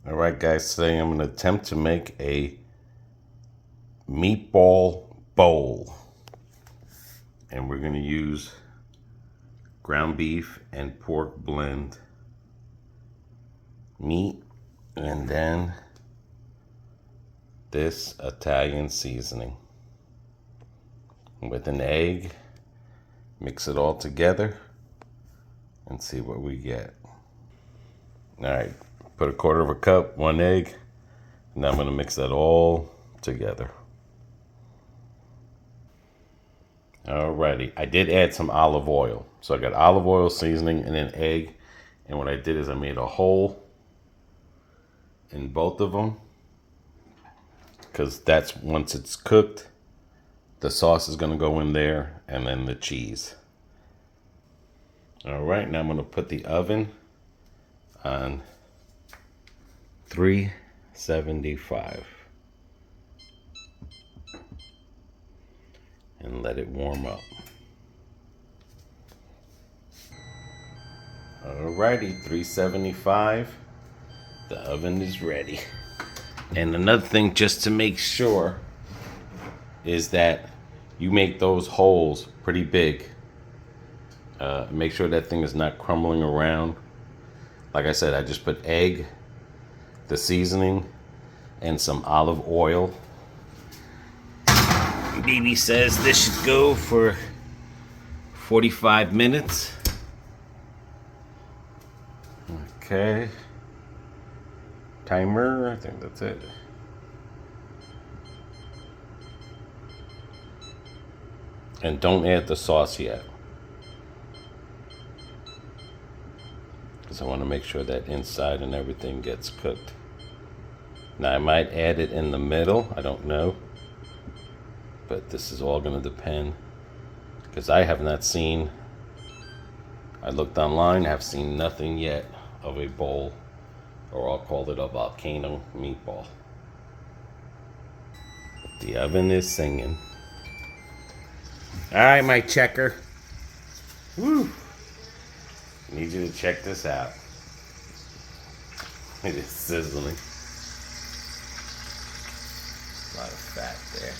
Alright guys, today I'm going to attempt to make a meatball bowl. And we're going to use ground beef and pork blend meat, and then this Italian seasoning with an egg. Mix it all together and see what we get. Alright, put a quarter of a cup, 1 egg. Now I'm going to mix that all together. Alrighty, I did add some olive oil. So I got olive oil, seasoning, and an egg. And what I did is I made a hole in both of them, because that's, once it's cooked, the sauce is going to go in there, and then the cheese. Alright, now I'm going to put the oven on 375 and let it warm up. Alrighty, 375. The oven is ready. And another thing, just to make sure, is that you make those holes pretty big. Make sure that thing is not crumbling around. Like I said, I just put egg, the seasoning, and some olive oil. Baby says this should go for 45 minutes. Okay. Timer, I think that's it. And don't add the sauce yet, because I want to make sure that inside and everything gets cooked. Now I might add it in the middle, I don't know, but this is all going to depend, because I have not seen, I looked online, have seen nothing yet of a bowl, or I'll call it a volcano meatball. The oven is singing. Alright, my checker. Woo! Need you to check this out. It is sizzling. A lot of fat there.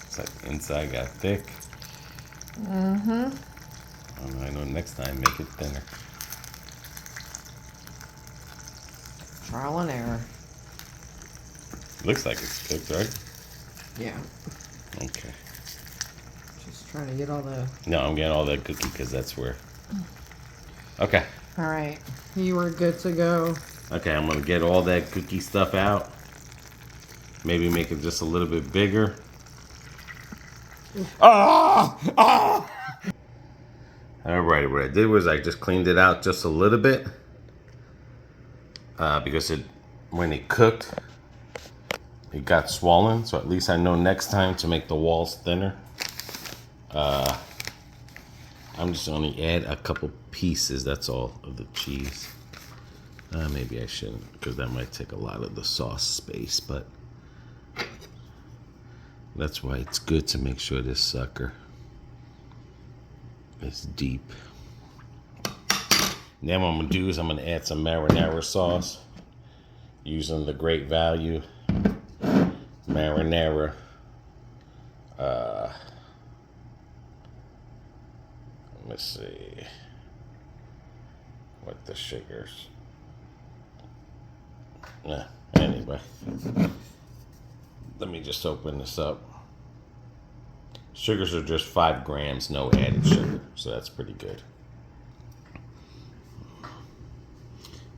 It's like inside got thick. I know next time make it thinner. Trial and error. Looks like it's cooked, right? Yeah. Okay. Just trying to get all the... No, I'm getting all that cookie because that's where... Okay. All right. You were good to go. Okay, I'm going to get all that cookie stuff out. Maybe make it just a little bit bigger. Ah! Ah! Alright, what I did was I just cleaned it out just a little bit. Because when it cooked, it got swollen. So at least I know next time to make the walls thinner. I'm just going to add a couple pieces, that's all, of the cheese. Maybe I shouldn't, because that might take a lot of the sauce space, but that's why it's good to make sure this sucker is deep. Now what I'm going to do is I'm going to add some marinara sauce using the Great Value marinara. Let me see what the sugars. Anyway, let me just open this up. Sugars are just 5 grams, no added sugar, so that's pretty good.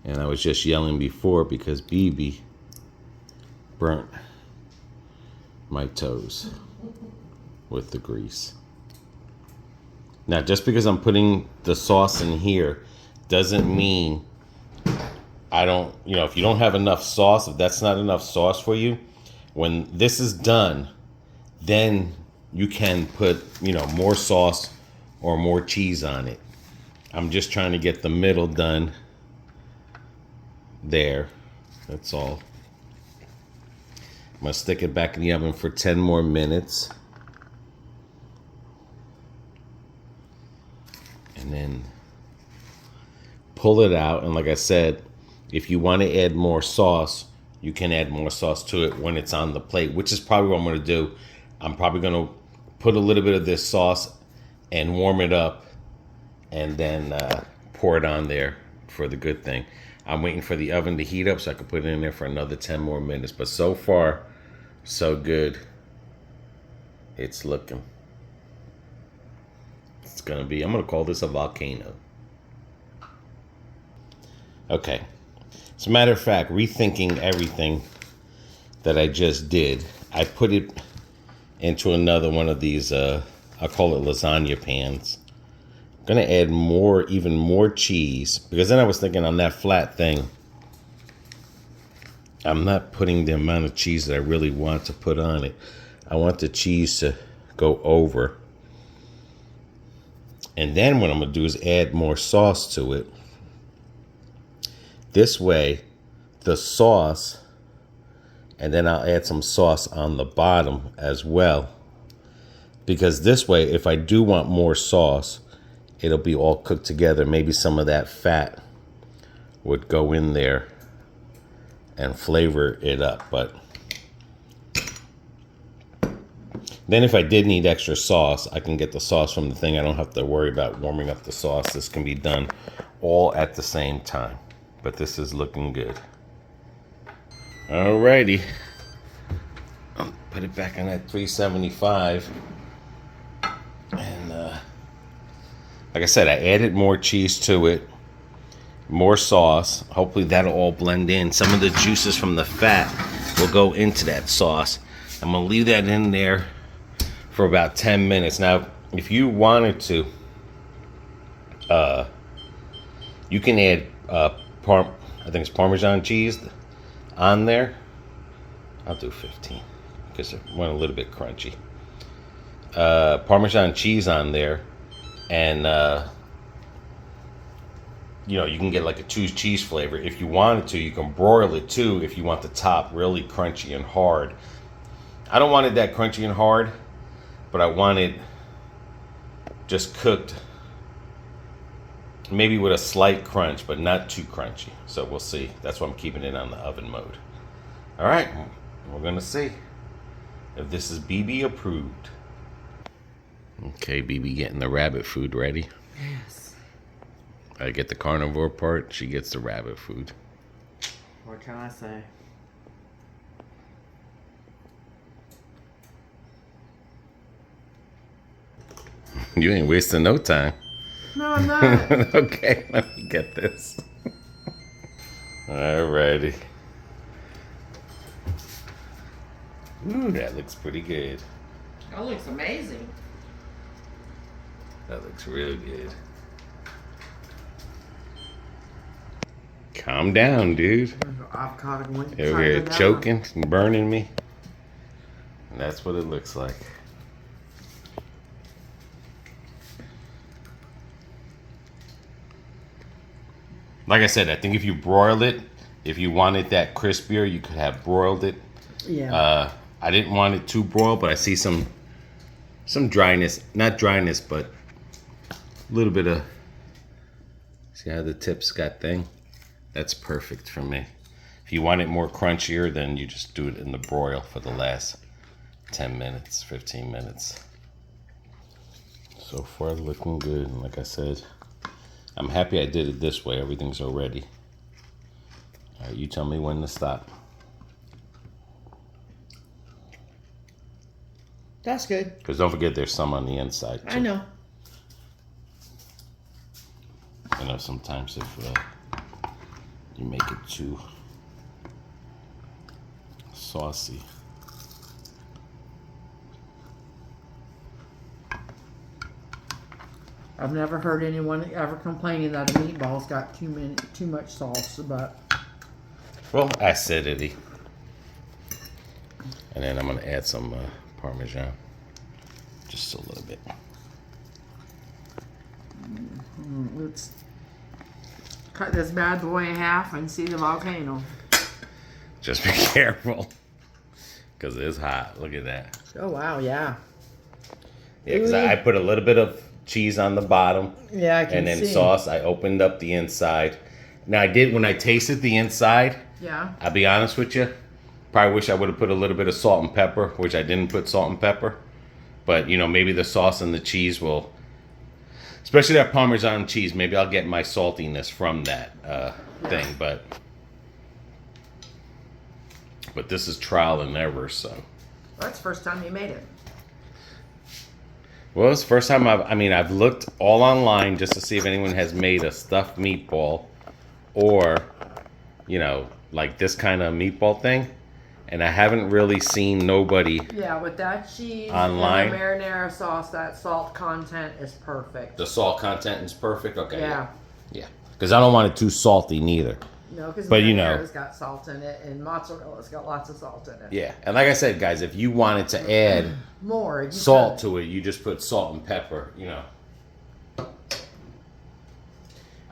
And I was just yelling before because BB burnt my toes with the grease. Now, just because I'm putting the sauce in here doesn't mean I don't, if you don't have enough sauce, if that's not enough sauce for you, when this is done, then you can put, you know, more sauce or more cheese on it. I'm just trying to get the middle done there. That's all. I'm gonna stick it back in the oven for 10 more minutes. And then pull it out. And like I said, if you want to add more sauce, you can add more sauce to it when it's on the plate, which is probably what I'm going to do. I'm probably going to put a little bit of this sauce and warm it up and then pour it on there for the good thing. I'm waiting for the oven to heat up so I can put it in there for another 10 more minutes. But so far, so good. It's looking. It's going to be, I'm going to call this a volcano. Okay. As a matter of fact, rethinking everything that I just did, I put it into another one of these, I'll call it lasagna pans. I'm going to add more, even more cheese, because then I was thinking on that flat thing, I'm not putting the amount of cheese that I really want to put on it. I want the cheese to go over. And then what I'm going to do is add more sauce to it. This way, the sauce, and then I'll add some sauce on the bottom as well. Because this way, if I do want more sauce, it'll be all cooked together. Maybe some of that fat would go in there and flavor it up. But then if I did need extra sauce, I can get the sauce from the thing. I don't have to worry about warming up the sauce. This can be done all at the same time. But this is looking good. Alrighty. I'll put it back on that 375. And like I said, I added more cheese to it. More sauce. Hopefully that'll all blend in. Some of the juices from the fat will go into that sauce. I'm going to leave that in there for about 10 minutes. Now, if you wanted to, you can add I think it's Parmesan cheese on there. I'll do 15 because it went a little bit crunchy. Parmesan cheese on there, and you know, you can get like a cheese flavor. If you wanted to, you can broil it too if you want the top really crunchy and hard. I don't want it that crunchy and hard, but I want it just cooked, maybe with a slight crunch, but not too crunchy. So we'll see. That's why I'm keeping it on the oven mode. All right, we're gonna see if this is BB approved. Okay, BB getting the rabbit food ready. Yes. I get the carnivore part, she gets the rabbit food. What can I say? You ain't wasting no time. No, I'm not. Okay, let me get this. Alrighty. Ooh, that looks pretty good. That looks amazing. That looks real good. Calm down, dude. Avocado wing. Over here choking and burning me. And that's what it looks like. Like I said, I think if you broil it, if you wanted that crispier, you could have broiled it. Yeah. I didn't want it too broiled, but I see some dryness. Not dryness, but a little bit of... See how the tips got thing? That's perfect for me. If you want it more crunchier, then you just do it in the broil for the last 10 minutes, 15 minutes. So far, looking good. And like I said, I'm happy I did it this way. Everything's all ready. All right, you tell me when to stop. That's good. Because don't forget, there's some on the inside, too. I know. You know, sometimes if you make it too saucy. I've never heard anyone ever complaining that a meatball's got too much sauce, but... Well, acidity. And then I'm going to add some Parmesan. Just a little bit. Let's cut this bad boy in half and see the volcano. Just be careful. Because it's hot. Look at that. Oh, wow, yeah. Yeah, because I put a little bit of cheese on the bottom. Yeah, I can see. And then sauce. I opened up the inside. Now, when I tasted the inside, yeah, I'll be honest with you, probably wish I would have put a little bit of salt and pepper, which I didn't put salt and pepper. But, you know, maybe the sauce and the cheese will, especially that Parmesan cheese, maybe I'll get my saltiness from that thing. But this is trial and error, so. Well, that's the first time you made it. Well, it's the first time I've looked all online just to see if anyone has made a stuffed meatball or, you know, like this kind of meatball thing. And I haven't really seen nobody. Yeah, with that cheese online. And the marinara sauce, that salt content is perfect. The salt content is perfect? Okay. Yeah. Yeah. Because I don't want it too salty neither. No, because marinara's got salt in it and mozzarella's got lots of salt in it. Yeah. And like I said, guys, if you wanted to add more salt to it, you just put salt and pepper, you know.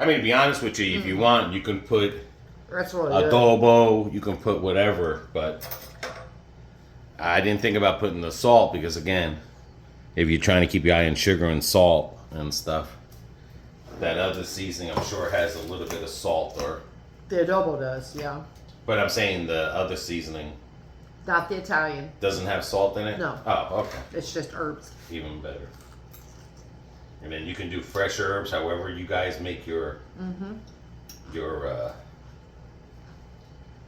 I mean, to be honest with you, if you want, you can put that's really adobo, good. you can put whatever, but I didn't think about putting the salt because, again, if you're trying to keep your eye on sugar and salt and stuff, that other seasoning I'm sure has a little bit of salt or... The adobo does, yeah. But I'm saying the other seasoning... Not the Italian. Doesn't have salt in it? No. Oh, okay. It's just herbs. Even better. And then you can do fresh herbs, however you guys make your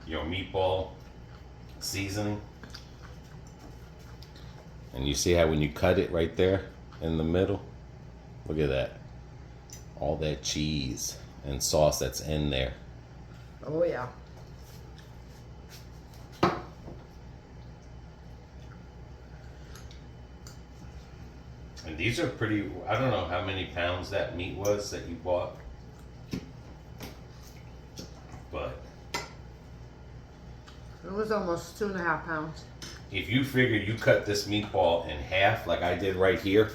meatball seasoning. And you see how when you cut it right there in the middle, look at that. All that cheese and sauce that's in there. Oh, yeah. And these are pretty, I don't know how many pounds that meat was that you bought. But it was almost 2.5 pounds. If you figure you cut this meatball in half, like I did right here.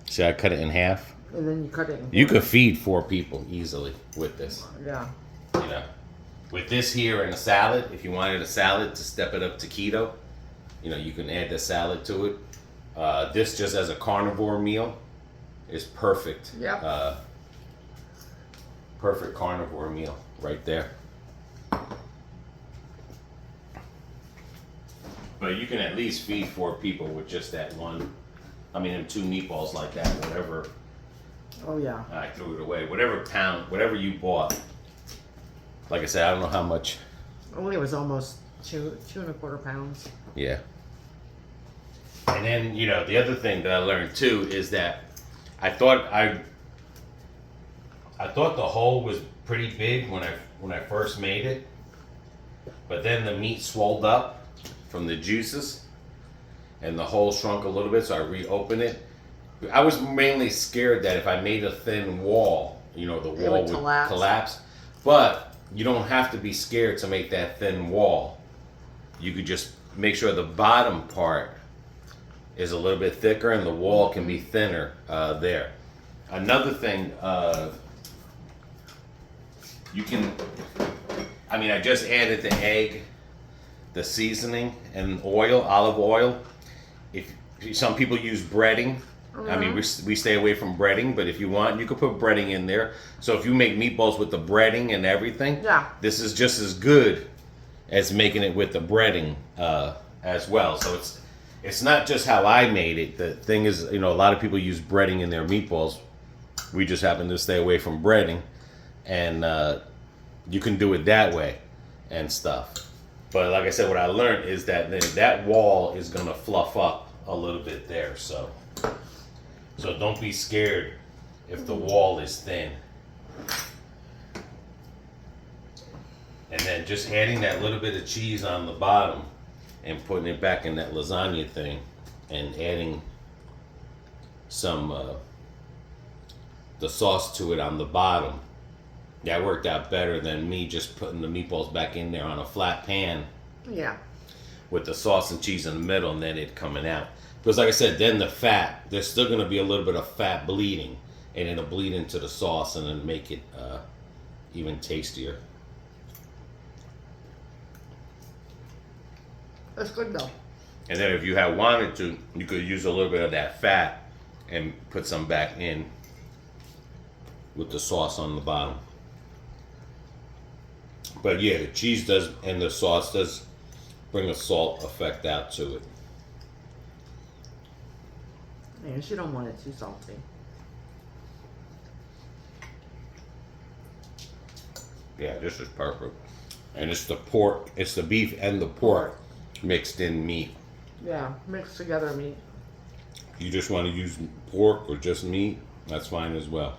See, I cut it in half. And then you cut it in You could feed 4 people easily with this. Yeah. You know, with this here and a salad, if you wanted a salad to step it up to keto, you know, you can add the salad to it. This just as a carnivore meal is perfect. Yeah. Perfect carnivore meal right there. But you can at least feed 4 people with just that one. I mean, them 2 meatballs like that, whatever. Oh, yeah. I threw it away. Whatever pound, whatever you bought. Like I said, I don't know how much. I think it was almost 2.25 pounds. Yeah. And then, you know, the other thing that I learned too is that I thought the hole was pretty big when I first made it. But then the meat swelled up from the juices and the hole shrunk a little bit, so I reopened it. I was mainly scared that if I made a thin wall, you know, the wall would collapse. But you don't have to be scared to make that thin wall. You could just make sure the bottom part is a little bit thicker and the wall can be thinner there. Another thing, I just added the egg, the seasoning, and oil, olive oil. Some people use breading. I mean, we stay away from breading, but if you want, you could put breading in there. So if you make meatballs with the breading and everything, this is just as good as making it with the breading as well. So it's not just how I made it. The thing is, you know, a lot of people use breading in their meatballs. We just happen to stay away from breading, and you can do it that way and stuff. But like I said, what I learned is that that wall is gonna fluff up a little bit there. So don't be scared if the wall is thin. And then just adding that little bit of cheese on the bottom and putting it back in that lasagna thing and adding some the sauce to it on the bottom. That worked out better than me just putting the meatballs back in there on a flat pan. Yeah. with the sauce and cheese in the middle, and then it coming out. Because like I said, then the fat, there's still going to be a little bit of fat bleeding, and it'll bleed into the sauce and then make it even tastier. That's good though. And then if you had wanted to, you could use a little bit of that fat and put some back in with the sauce on the bottom. But yeah, the cheese does and the sauce does bring a salt effect out to it. Yeah, you don't want it too salty. Yeah, this is perfect. And it's the pork, it's the beef and the pork mixed in meat. Yeah, mixed together meat. You just want to use pork or just meat, that's fine as well.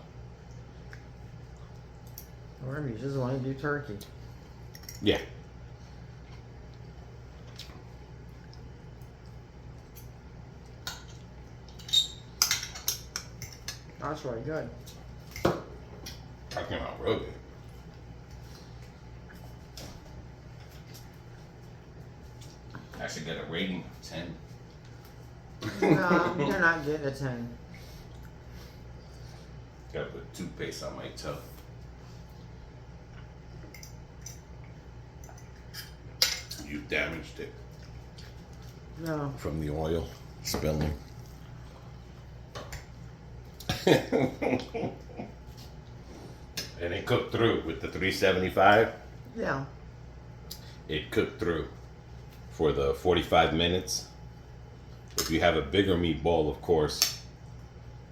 Or you just want to do turkey. Yeah. That's really good. That came out real good. I should get a rating of 10. No, you're not getting a 10. Gotta put toothpaste on my toe. You damaged it No. from the oil spilling. And it cooked through with the 375. Yeah. It cooked through for the 45 minutes. If you have a bigger meatball, of course.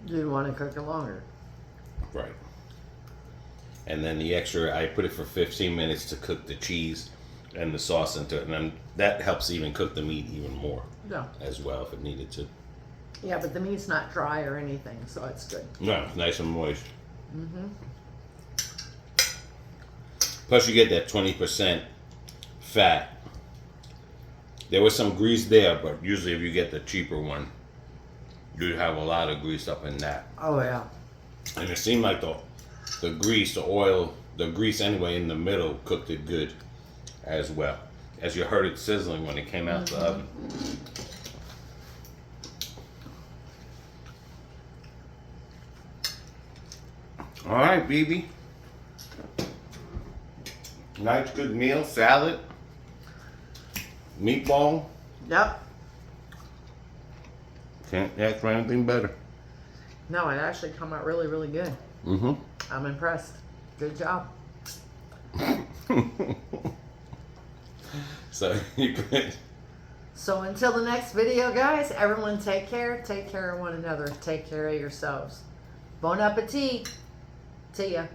You'd want to cook it longer. Right. And then the extra, I put it for 15 minutes to cook the cheese and the sauce into it. And then that helps even cook the meat even more Yeah. as well if it needed to. Yeah, but the meat's not dry or anything, so it's good. No, nice and moist. Mm-hmm. Plus you get that 20% fat. There was some grease there, but usually if you get the cheaper one, you have a lot of grease up in that. Oh, yeah. And it seemed like the grease, the oil, the grease anyway in the middle cooked it good as well. As you heard it sizzling when it came out the oven. All right, BB. Nice good meal, salad, meatball. Yep. Can't ask for anything better. No, it actually come out really, really good. Mm-hmm. I'm impressed. Good job. So you could. So until the next video, guys, everyone take care. Take care of one another. Take care of yourselves. Bon appetit. See ya.